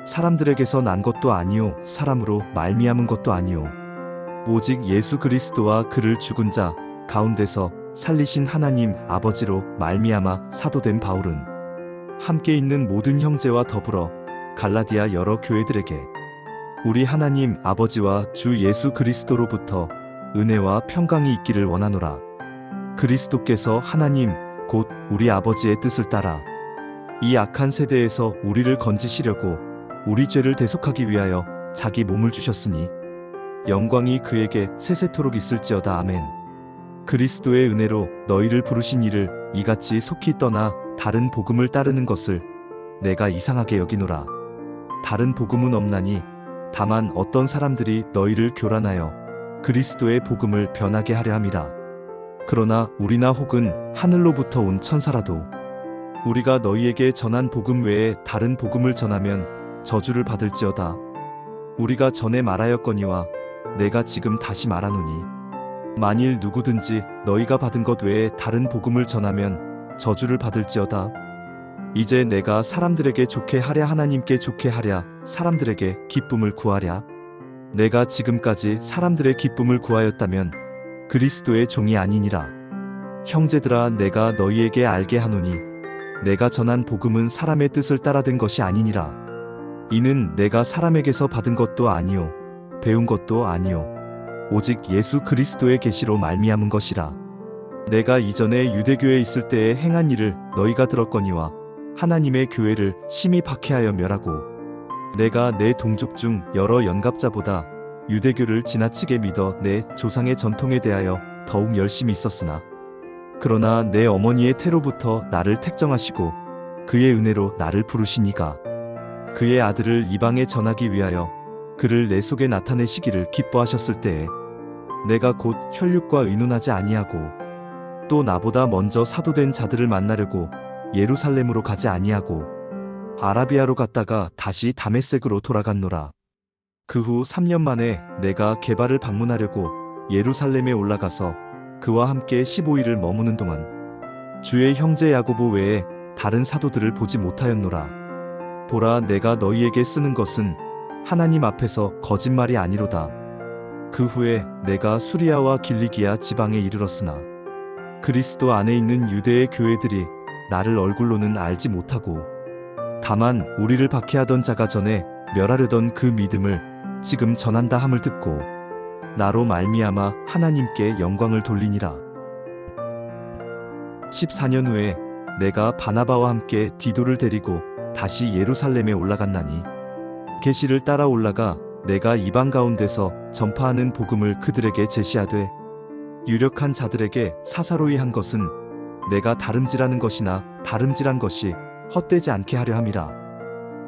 사람들에게서 난 것도 아니요 사람으로 말미암은 것도 아니요 오직 예수 그리스도와 그를 죽은 자 가운데서 살리신 하나님 아버지로 말미암아 사도된 바울은 함께 있는 모든 형제와 더불어 갈라디아 여러 교회들에게 우리 하나님 아버지와 주 예수 그리스도로부터 은혜와 평강이 있기를 원하노라. 그리스도께서 하나님 곧 우리 아버지의 뜻을 따라 이 악한 세대에서 우리를 건지시려고 우리 죄를 대속하기 위하여 자기 몸을 주셨으니 영광이 그에게 세세토록 있을지어다. 아멘. 그리스도의 은혜로 너희를 부르신 이를 이같이 속히 떠나 다른 복음을 따르는 것을 내가 이상하게 여기노라. 다른 복음은 없나니 다만 어떤 사람들이 너희를 교란하여 그리스도의 복음을 변하게 하려 함이라. 그러나 우리나 혹은 하늘로부터 온 천사라도 우리가 너희에게 전한 복음 외에 다른 복음을 전하면 저주를 받을지어다. 우리가 전에 말하였거니와 내가 지금 다시 말하노니 만일 누구든지 너희가 받은 것 외에 다른 복음을 전하면 저주를 받을지어다. 이제 내가 사람들에게 좋게 하랴 하나님께 좋게 하랴 사람들에게 기쁨을 구하랴. 내가 지금까지 사람들의 기쁨을 구하였다면 그리스도의 종이 아니니라. 형제들아 내가 너희에게 알게 하노니 내가 전한 복음은 사람의 뜻을 따라 된 것이 아니니라. 이는 내가 사람에게서 받은 것도 아니요 배운 것도 아니요 오직 예수 그리스도의 계시로 말미암은 것이라. 내가 이전에 유대교에 있을 때에 행한 일을 너희가 들었거니와 하나님의 교회를 심히 박해하여 멸하고 내가 내 동족 중 여러 연갑자보다 유대교를 지나치게 믿어 내 조상의 전통에 대하여 더욱 열심히 있었으나 그러나 내 어머니의 태로부터 나를 택정하시고 그의 은혜로 나를 부르시니가 그의 아들을 이방에 전하기 위하여 그를 내 속에 나타내시기를 기뻐하셨을 때에 내가 곧 혈육과 의논하지 아니하고 또 나보다 먼저 사도된 자들을 만나려고 예루살렘으로 가지 아니하고 아라비아로 갔다가 다시 다메섹으로 돌아갔노라. 그 후 3년 만에 내가 게바를 방문하려고 예루살렘에 올라가서 그와 함께 15일을 머무는 동안 주의 형제 야고보 외에 다른 사도들을 보지 못하였노라. 보라 내가 너희에게 쓰는 것은 하나님 앞에서 거짓말이 아니로다. 그 후에 내가 수리아와 길리기아 지방에 이르렀으나 그리스도 안에 있는 유대의 교회들이 나를 얼굴로는 알지 못하고 다만 우리를 박해하던 자가 전에 멸하려던 그 믿음을 지금 전한다 함을 듣고 나로 말미암아 하나님께 영광을 돌리니라. 14년 후에 내가 바나바와 함께 디도를 데리고 다시 예루살렘에 올라갔나니 계시를 따라 올라가 내가 이방 가운데서 전파하는 복음을 그들에게 제시하되 유력한 자들에게 사사로이 한 것은 내가 다름질하는 것이나 다름질한 것이 헛되지 않게 하려 함이라.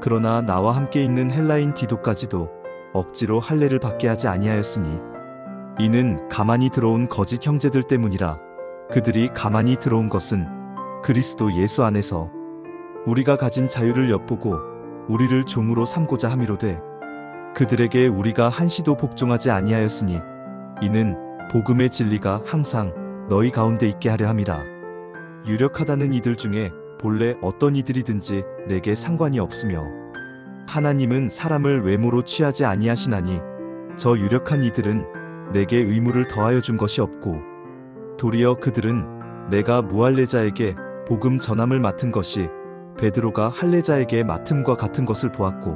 그러나 나와 함께 있는 헬라인 디도까지도 억지로 할례를 받게 하지 아니하였으니 이는 가만히 들어온 거짓 형제들 때문이라. 그들이 가만히 들어온 것은 그리스도 예수 안에서 우리가 가진 자유를 엿보고 우리를 종으로 삼고자 함이로되 그들에게 우리가 한시도 복종하지 아니하였으니 이는 복음의 진리가 항상 너희 가운데 있게 하려 함이라. 유력하다는 이들 중에 본래 어떤 이들이든지 내게 상관이 없으며 하나님은 사람을 외모로 취하지 아니하시나니 저 유력한 이들은 내게 의무를 더하여 준 것이 없고 도리어 그들은 내가 무할례자에게 복음 전함을 맡은 것이 베드로가 할례자에게 맡음과 같은 것을 보았고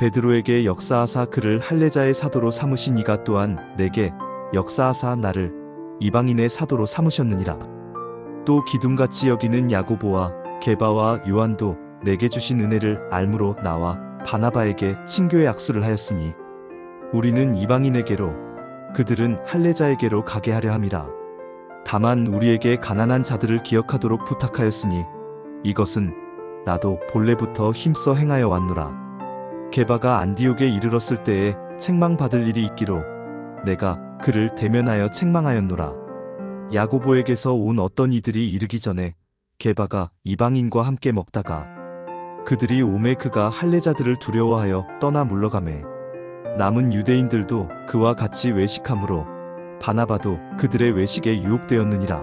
베드로에게 역사하사 그를 할례자의 사도로 삼으신 이가 또한 내게 역사하사 나를 이방인의 사도로 삼으셨느니라. 또 기둥같이 여기는 야고보와 게바와 요한도 내게 주신 은혜를 알므로 나와 바나바에게 친교의 약수를 하였으니 우리는 이방인에게로 그들은 할례자에게로 가게 하려 함이라. 다만 우리에게 가난한 자들을 기억하도록 부탁하였으니 이것은 나도 본래부터 힘써 행하여 왔노라. 게바가 안디옥에 이르렀을 때에 책망받을 일이 있기로 내가 그를 대면하여 책망하였노라. 야고보에게서 온 어떤 이들이 이르기 전에 게바가 이방인과 함께 먹다가 그들이 오매 그가 할례자들을 두려워하여 떠나 물러가매 남은 유대인들도 그와 같이 외식함으로 바나바도 그들의 외식에 유혹되었느니라.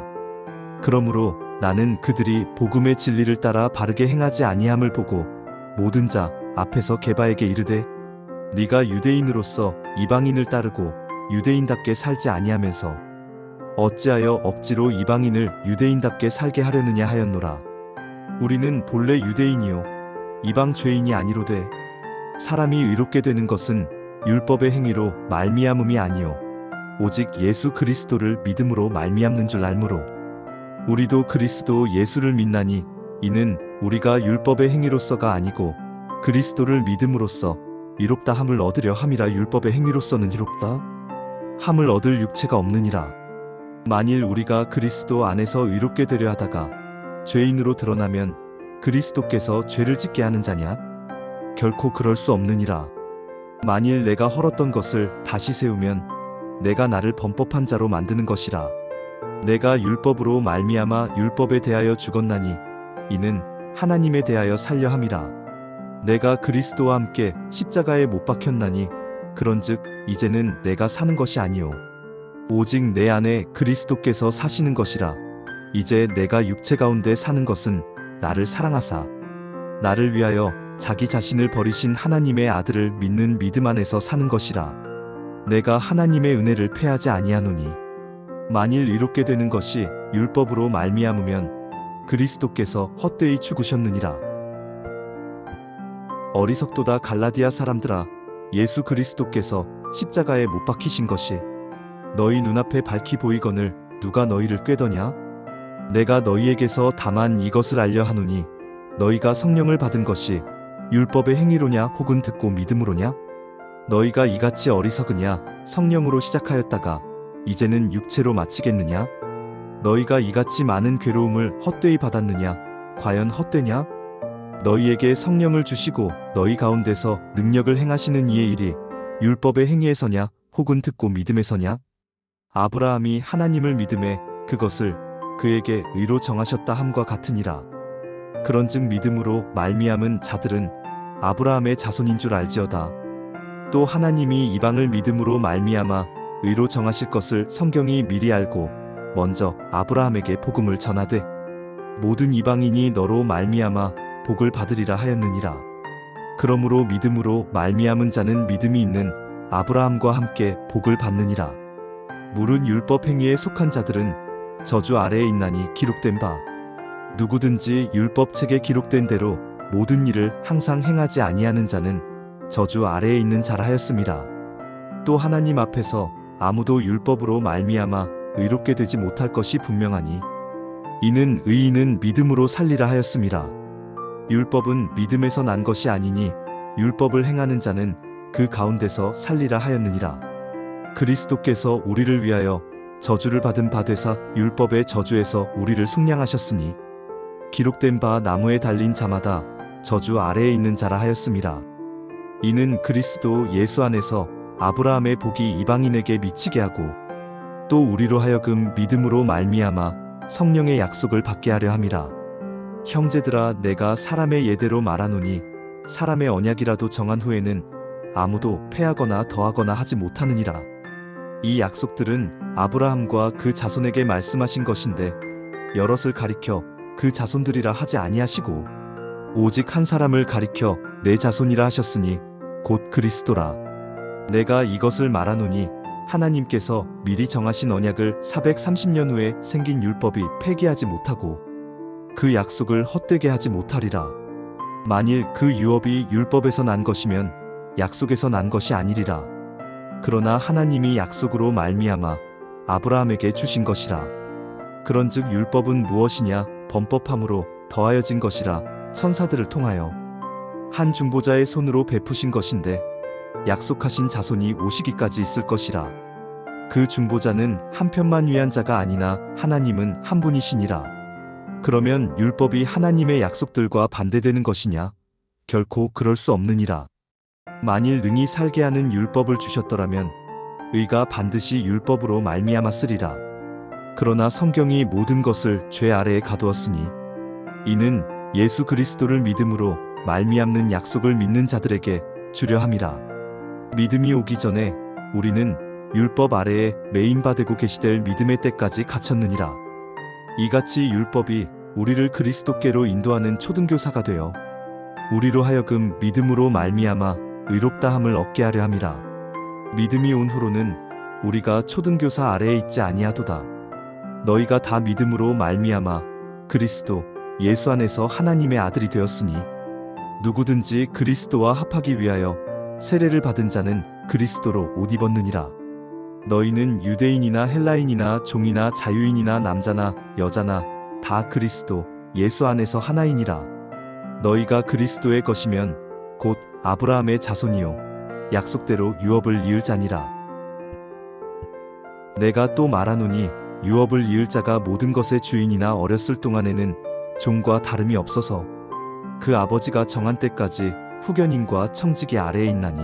그러므로 나는 그들이 복음의 진리를 따라 바르게 행하지 아니함을 보고 모든 자 앞에서 게바에게 이르되 네가 유대인으로서 이방인을 따르고 유대인답게 살지 아니하면서 어찌하여 억지로 이방인을 유대인답게 살게 하려느냐 하였노라. 우리는 본래 유대인이요 이방 죄인이 아니로되 사람이 의롭게 되는 것은 율법의 행위로 말미암음이 아니요 오직 예수 그리스도를 믿음으로 말미암는 줄 알므로 우리도 그리스도 예수를 믿나니 이는 우리가 율법의 행위로서가 아니고 그리스도를 믿음으로써 의롭다 함을 얻으려 함이라. 율법의 행위로서는 의롭다 함을 얻을 육체가 없느니라. 만일 우리가 그리스도 안에서 의롭게 되려 하다가 죄인으로 드러나면 그리스도께서 죄를 짓게 하는 자냐? 결코 그럴 수 없느니라. 만일 내가 헐었던 것을 다시 세우면 내가 나를 범법한 자로 만드는 것이라. 내가 율법으로 말미암아 율법에 대하여 죽었나니 이는 하나님에 대하여 살려 함이라. 내가 그리스도와 함께 십자가에 못 박혔나니 그런즉 이제는 내가 사는 것이 아니요 오직 내 안에 그리스도께서 사시는 것이라. 이제 내가 육체 가운데 사는 것은 나를 사랑하사 나를 위하여 자기 자신을 버리신 하나님의 아들을 믿는 믿음 안에서 사는 것이라. 내가 하나님의 은혜를 패하지 아니하노니 만일 의롭게 되는 것이 율법으로 말미암으면 그리스도께서 헛되이 죽으셨느니라. 어리석도다 갈라디아 사람들아, 예수 그리스도께서 십자가에 못 박히신 것이 너희 눈앞에 밝히 보이거늘 누가 너희를 꾀더냐? 내가 너희에게서 다만 이것을 알려 하노니 너희가 성령을 받은 것이 율법의 행위로냐 혹은 듣고 믿음으로냐? 너희가 이같이 어리석으냐? 성령으로 시작하였다가 이제는 육체로 마치겠느냐? 너희가 이같이 많은 괴로움을 헛되이 받았느냐? 과연 헛되냐? 너희에게 성령을 주시고 너희 가운데서 능력을 행하시는 이의 일이 율법의 행위에서냐 혹은 듣고 믿음에서냐? 아브라함이 하나님을 믿음에 그것을 그에게 의로 정하셨다 함과 같으니라. 그런즉 믿음으로 말미암은 자들은 아브라함의 자손인 줄 알지어다. 또 하나님이 이방을 믿음으로 말미암아 의로 정하실 것을 성경이 미리 알고 먼저 아브라함에게 복음을 전하되 모든 이방인이 너로 말미암아 복을 받으리라 하였느니라. 그러므로 믿음으로 말미암은 자는 믿음이 있는 아브라함과 함께 복을 받느니라. 물은 율법 행위에 속한 자들은 저주 아래에 있나니 기록된 바 누구든지 율법책에 기록된 대로 모든 일을 항상 행하지 아니하는 자는 저주 아래에 있는 자라 하였음이라. 또 하나님 앞에서 아무도 율법으로 말미암아 의롭게 되지 못할 것이 분명하니 이는 의인은 믿음으로 살리라 하였음이라. 율법은 믿음에서 난 것이 아니니 율법을 행하는 자는 그 가운데서 살리라 하였느니라. 그리스도께서 우리를 위하여 저주를 받은 바 되사 율법의 저주에서 우리를 속량하셨으니 기록된 바 나무에 달린 자마다 저주 아래에 있는 자라 하였음이라. 이는 그리스도 예수 안에서 아브라함의 복이 이방인에게 미치게 하고 또 우리로 하여금 믿음으로 말미암아 성령의 약속을 받게 하려 함이라. 형제들아, 내가 사람의 예대로 말하노니 사람의 언약이라도 정한 후에는 아무도 패하거나 더하거나 하지 못하느니라. 이 약속들은 아브라함과 그 자손에게 말씀하신 것인데 여럿을 가리켜 그 자손들이라 하지 아니하시고 오직 한 사람을 가리켜 내 자손이라 하셨으니 곧 그리스도라. 내가 이것을 말하노니 하나님께서 미리 정하신 언약을 430년 후에 생긴 율법이 폐기하지 못하고 그 약속을 헛되게 하지 못하리라. 만일 그 유업이 율법에서 난 것이면 약속에서 난 것이 아니리라. 그러나 하나님이 약속으로 말미암아 아브라함에게 주신 것이라. 그런즉 율법은 무엇이냐? 범법함으로 더하여진 것이라. 천사들을 통하여 한 중보자의 손으로 베푸신 것인데 약속하신 자손이 오시기까지 있을 것이라. 그 중보자는 한 편만 위한 자가 아니나 하나님은 한 분이시니라. 그러면 율법이 하나님의 약속들과 반대되는 것이냐? 결코 그럴 수 없느니라. 만일 능히 살게 하는 율법을 주셨더라면 의가 반드시 율법으로 말미암았으리라. 그러나 성경이 모든 것을 죄 아래에 가두었으니 이는 예수 그리스도를 믿음으로 말미암는 약속을 믿는 자들에게 주려 함이라. 믿음이 오기 전에 우리는 율법 아래에 매인받고 계시될 믿음의 때까지 갇혔느니라. 이같이 율법이 우리를 그리스도께로 인도하는 초등교사가 되어 우리로 하여금 믿음으로 말미암아 의롭다함을 얻게 하려 함이라. 믿음이 온 후로는 우리가 초등교사 아래에 있지 아니하도다. 너희가 다 믿음으로 말미암아 그리스도 예수 안에서 하나님의 아들이 되었으니 누구든지 그리스도와 합하기 위하여 세례를 받은 자는 그리스도로 옷 입었느니라. 너희는 유대인이나 헬라인이나 종이나 자유인이나 남자나 여자나 다 그리스도 예수 안에서 하나이니라. 너희가 그리스도의 것이면 곧 아브라함의 자손이요 약속대로 유업을 이을 자니라. 내가 또 말하노니 유업을 이을 자가 모든 것의 주인이나 어렸을 동안에는 종과 다름이 없어서 그 아버지가 정한 때까지 후견인과 청지기 아래에 있나니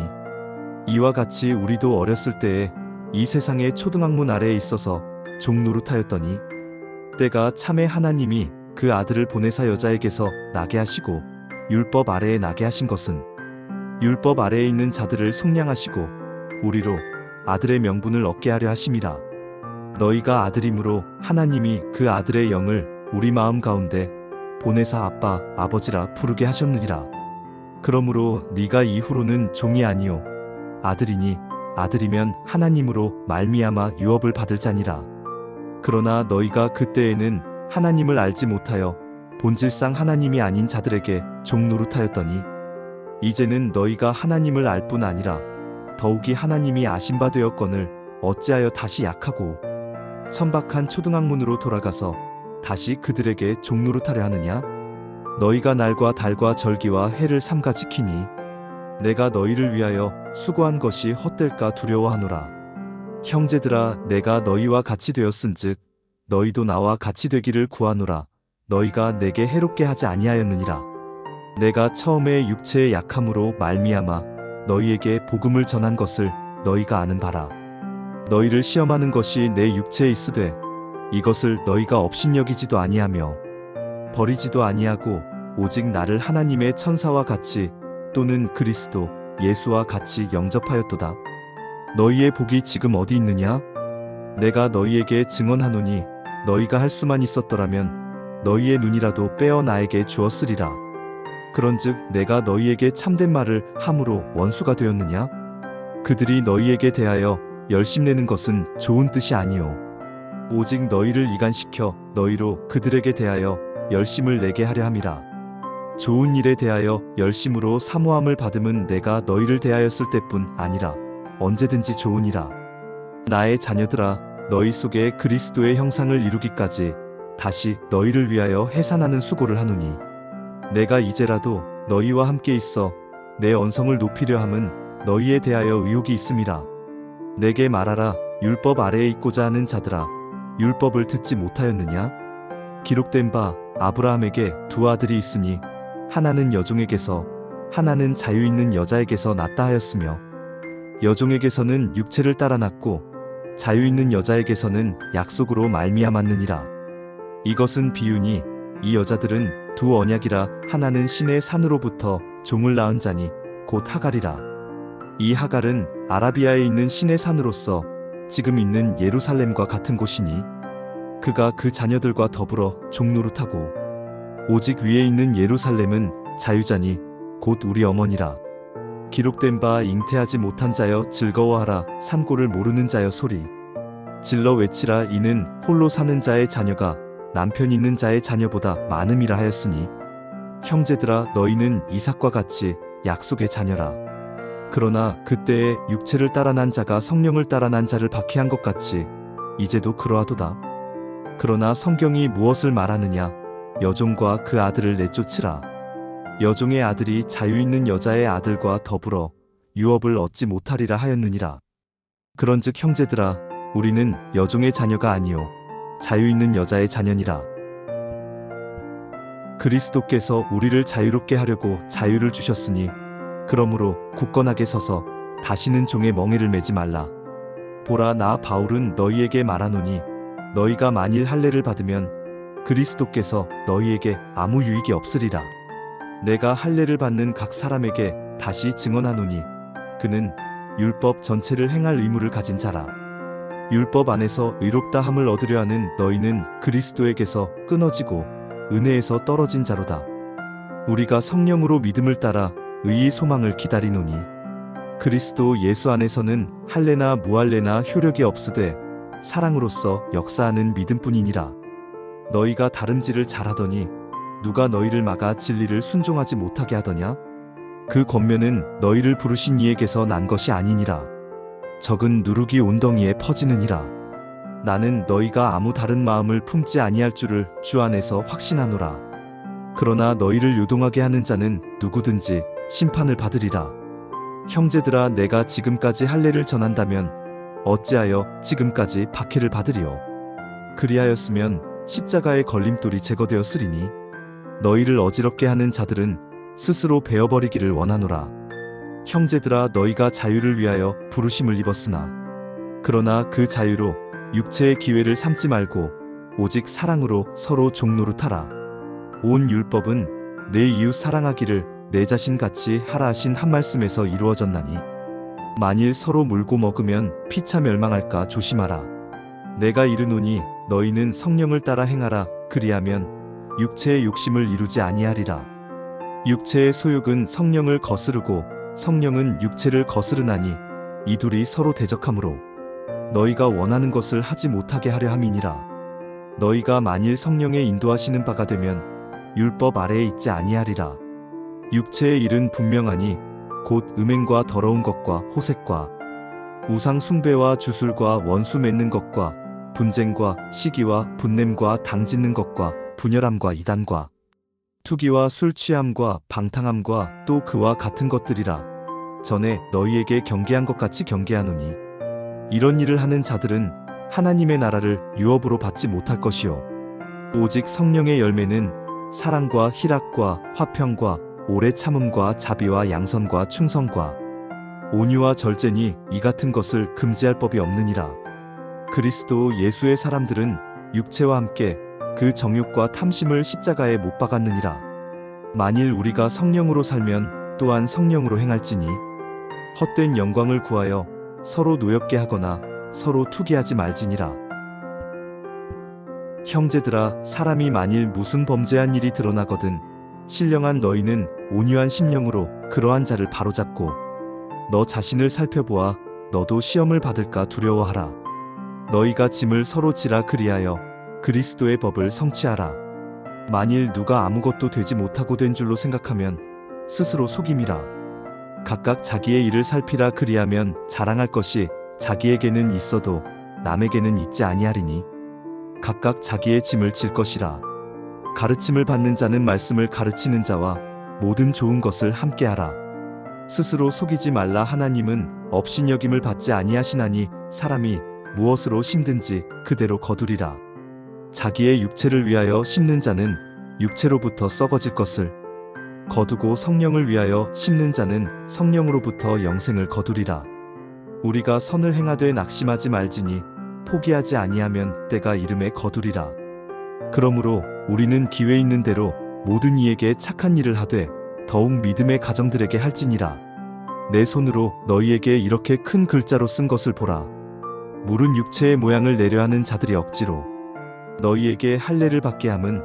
이와 같이 우리도 어렸을 때에 이 세상의 초등학문 아래에 있어서 종 노릇하였더니 때가 참에 하나님이 그 아들을 보내사 여자에게서 나게 하시고 율법 아래에 나게 하신 것은 율법 아래에 있는 자들을 속량하시고 우리로 아들의 명분을 얻게 하려 하심이라. 너희가 아들이므로 하나님이 그 아들의 영을 우리 마음 가운데 보내사 아빠 아버지라 부르게 하셨느니라. 그러므로 네가 이후로는 종이 아니요 아들이니 아들이면 하나님으로 말미암아 유업을 받을 자니라. 그러나 너희가 그때에는 하나님을 알지 못하여 본질상 하나님이 아닌 자들에게 종 노릇하였더니 이제는 너희가 하나님을 알 뿐 아니라 더욱이 하나님이 아신 바 되었거늘 어찌하여 다시 약하고 천박한 초등학문으로 돌아가서 다시 그들에게 종 노릇하려 하느냐? 너희가 날과 달과 절기와 해를 삼가 지키니 내가 너희를 위하여 수고한 것이 헛될까 두려워하노라. 형제들아, 내가 너희와 같이 되었은즉 너희도 나와 같이 되기를 구하노라. 너희가 내게 해롭게 하지 아니하였느니라. 내가 처음에 육체의 약함으로 말미암아 너희에게 복음을 전한 것을 너희가 아는 바라. 너희를 시험하는 것이 내 육체에 있으되 이것을 너희가 업신여기지도 아니하며 버리지도 아니하고 오직 나를 하나님의 천사와 같이 또는 그리스도 예수와 같이 영접하였도다. 너희의 복이 지금 어디 있느냐? 내가 너희에게 증언하노니 너희가 할 수만 있었더라면 너희의 눈이라도 빼어 나에게 주었으리라. 그런즉 내가 너희에게 참된 말을 함으로 원수가 되었느냐? 그들이 너희에게 대하여 열심내는 것은 좋은 뜻이 아니요 오직 너희를 이간시켜 너희로 그들에게 대하여 열심을 내게 하려 함이라. 좋은 일에 대하여 열심으로 사모함을 받음은 내가 너희를 대하였을 때뿐 아니라 언제든지 좋으니라. 나의 자녀들아, 너희 속에 그리스도의 형상을 이루기까지 다시 너희를 위하여 해산하는 수고를 하노니 내가 이제라도 너희와 함께 있어 내 언성을 높이려 함은 너희에 대하여 의혹이 있음이라. 내게 말하라. 율법 아래에 있고자 하는 자들아, 율법을 듣지 못하였느냐? 기록된 바 아브라함에게 두 아들이 있으니 하나는 여종에게서 하나는 자유 있는 여자에게서 낳다 하였으며 여종에게서는 육체를 따라 낳고 자유 있는 여자에게서는 약속으로 말미암았느니라. 이것은 비유니 이 여자들은 두 언약이라 하나는 신의 산으로부터 종을 낳은 자니 곧 하갈이라. 이 하갈은 아라비아에 있는 신의 산으로서 지금 있는 예루살렘과 같은 곳이니 그가 그 자녀들과 더불어 종노릇하고 오직 위에 있는 예루살렘은 자유자니 곧 우리 어머니라. 기록된 바 잉태하지 못한 자여 즐거워하라. 산고를 모르는 자여 소리 질러 외치라. 이는 홀로 사는 자의 자녀가 남편 있는 자의 자녀보다 많음이라 하였으니 형제들아, 너희는 이삭과 같이 약속의 자녀라. 그러나 그때에 육체를 따라 난 자가 성령을 따라 난 자를 박해한 것 같이 이제도 그러하도다. 그러나 성경이 무엇을 말하느냐? 여종과 그 아들을 내쫓으라. 여종의 아들이 자유 있는 여자의 아들과 더불어 유업을 얻지 못하리라 하였느니라. 그런즉 형제들아, 우리는 여종의 자녀가 아니요 자유 있는 여자의 자녀니라. 그리스도께서 우리를 자유롭게 하려고 자유를 주셨으니 그러므로 굳건하게 서서 다시는 종의 멍에를 매지 말라. 보라, 나 바울은 너희에게 말하노니 너희가 만일 할례를 받으면 그리스도께서 너희에게 아무 유익이 없으리라. 내가 할례를 받는 각 사람에게 다시 증언하노니 그는 율법 전체를 행할 의무를 가진 자라. 율법 안에서 의롭다함을 얻으려 하는 너희는 그리스도에게서 끊어지고 은혜에서 떨어진 자로다. 우리가 성령으로 믿음을 따라 의의 소망을 기다리노니 그리스도 예수 안에서는 할례나 무할례나 효력이 없으되 사랑으로서 역사하는 믿음뿐이니라. 너희가 다름질을 잘하더니 누가 너희를 막아 진리를 순종하지 못하게 하더냐? 그 권면은 너희를 부르신 이에게서 난 것이 아니니라. 적은 누룩이 온덩이에 퍼지느니라. 나는 너희가 아무 다른 마음을 품지 아니할 줄을 주 안에서 확신하노라. 그러나 너희를 요동하게 하는 자는 누구든지 심판을 받으리라. 형제들아, 내가 지금까지 할례를 전한다면 어찌하여 지금까지 박해를 받으리요? 그리하였으면 십자가의 걸림돌이 제거되었으리니 너희를 어지럽게 하는 자들은 스스로 베어버리기를 원하노라. 형제들아, 너희가 자유를 위하여 부르심을 입었으나 그러나 그 자유로 육체의 기회를 삼지 말고 오직 사랑으로 서로 종노릇하라. 온 율법은 내 이웃 사랑하기를 내 자신같이 하라 하신 한 말씀에서 이루어졌나니 만일 서로 물고 먹으면 피차 멸망할까 조심하라. 내가 이르노니 너희는 성령을 따라 행하라. 그리하면 육체의 욕심을 이루지 아니하리라. 육체의 소욕은 성령을 거스르고 성령은 육체를 거스르나니 이 둘이 서로 대적하므로 너희가 원하는 것을 하지 못하게 하려 함이니라. 너희가 만일 성령의 인도하시는 바가 되면 율법 아래에 있지 아니하리라. 육체의 일은 분명하니 곧 음행과 더러운 것과 호색과 우상 숭배와 주술과 원수 맺는 것과 분쟁과 시기와 분냄과 당짓는 것과 분열함과 이단과 투기와 술 취함과 방탕함과 또 그와 같은 것들이라. 전에 너희에게 경계한 것 같이 경계하노니 이런 일을 하는 자들은 하나님의 나라를 유업으로 받지 못할 것이요 오직 성령의 열매는 사랑과 희락과 화평과 오래 참음과 자비와 양선과 충성과 온유와 절제니 이 같은 것을 금지할 법이 없느니라. 그리스도 예수의 사람들은 육체와 함께 그 정욕과 탐심을 십자가에 못 박았느니라. 만일 우리가 성령으로 살면 또한 성령으로 행할지니 헛된 영광을 구하여 서로 노엽게 하거나 서로 투기하지 말지니라. 형제들아, 사람이 만일 무슨 범죄한 일이 드러나거든 신령한 너희는 온유한 심령으로 그러한 자를 바로잡고 너 자신을 살펴보아 너도 시험을 받을까 두려워하라. 너희가 짐을 서로 지라. 그리하여 그리스도의 법을 성취하라. 만일 누가 아무것도 되지 못하고 된 줄로 생각하면 스스로 속임이라. 각각 자기의 일을 살피라. 그리하면 자랑할 것이 자기에게는 있어도 남에게는 있지 아니하리니 각각 자기의 짐을 질 것이라. 가르침을 받는 자는 말씀을 가르치는 자와 모든 좋은 것을 함께하라. 스스로 속이지 말라. 하나님은 업신여김을 받지 아니하시나니 사람이 무엇으로 심든지 그대로 거두리라. 자기의 육체를 위하여 심는 자는 육체로부터 썩어질 것을 거두고 성령을 위하여 심는 자는 성령으로부터 영생을 거두리라. 우리가 선을 행하되 낙심하지 말지니 포기하지 아니하면 때가 이름에 거두리라. 그러므로 우리는 기회 있는 대로 모든 이에게 착한 일을 하되 더욱 믿음의 가정들에게 할지니라. 내 손으로 너희에게 이렇게 큰 글자로 쓴 것을 보라. 물은 육체의 모양을 내려하는 자들이 억지로 너희에게 할례를 받게 함은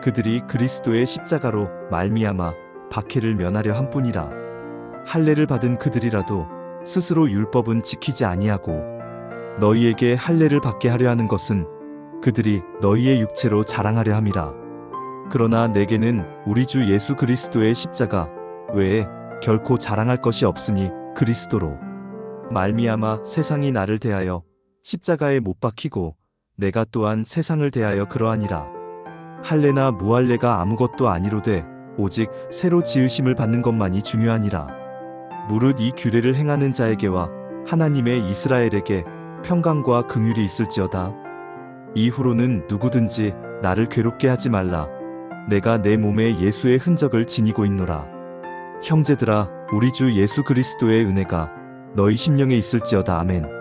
그들이 그리스도의 십자가로 말미암아 박해를 면하려 함뿐이라. 할례를 받은 그들이라도 스스로 율법은 지키지 아니하고 너희에게 할례를 받게 하려 하는 것은 그들이 너희의 육체로 자랑하려 함이라. 그러나 내게는 우리 주 예수 그리스도의 십자가 외에 결코 자랑할 것이 없으니 그리스도로 말미암아 세상이 나를 대하여 십자가에 못 박히고 내가 또한 세상을 대하여 그러하니라. 할례나 무할례가 아무것도 아니로되 오직 새로 지으심을 받는 것만이 중요하니라. 무릇 이 규례를 행하는 자에게와 하나님의 이스라엘에게 평강과 긍휼이 있을지어다. 이후로는 누구든지 나를 괴롭게 하지 말라. 내가 내 몸에 예수의 흔적을 지니고 있노라. 형제들아, 우리 주 예수 그리스도의 은혜가 너희 심령에 있을지어다. 아멘.